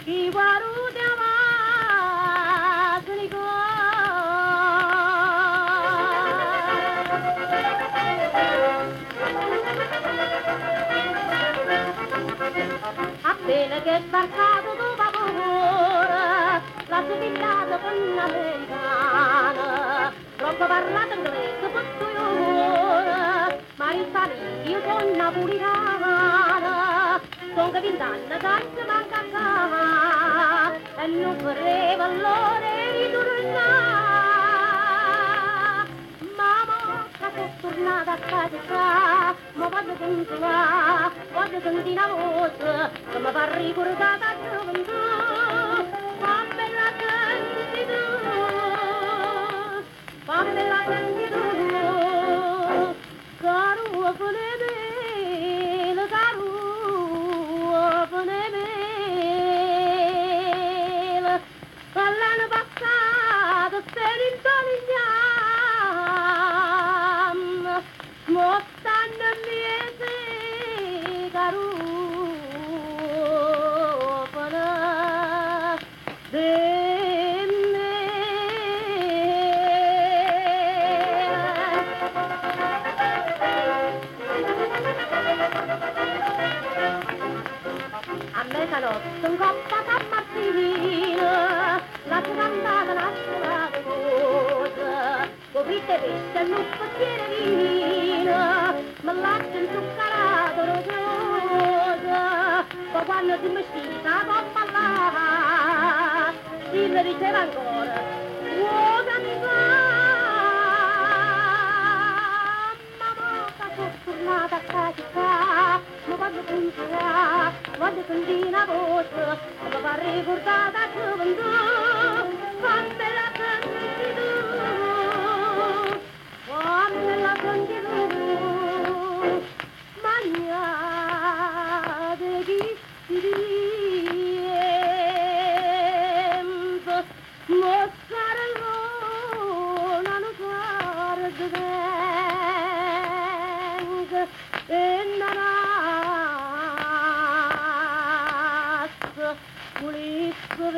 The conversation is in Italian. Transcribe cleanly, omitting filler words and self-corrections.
chi guarda appena che è sbarcato tu vapore, la sfigliata con un'americana, troppo parlato inglese per due ore, ma io salì, io sono napolitana, sono che 20 anni che ci manca a casa, e non vorrei allora ritornare. Sono tornata a casa, ma voglio continuare, voglio sentire una voce che mi fa ricordare la gioventù. Fammela senti tu, fammela senti tu, caro Venebele, caro Venebele, l'anno passato sei intolignato. Mostanno miete garufana de me. A mezzanotte un coppa Martina, la cantata nascerà di voce, coprite pesce e un bicchiere vino, ma lascia inzuccarato rosa, poi quando si mescita con ballare, si mi diceva ancora, vuoi mi fa? Mamma, sono tornata a casa, ma voglio continuare, voglio sentire una voce, che mi fa ricordare la gioventù, fammela senti tu. Fammela senti tu, magnate chi si riempie, mozzarellona, non fare di venga, e narazza, pulizzo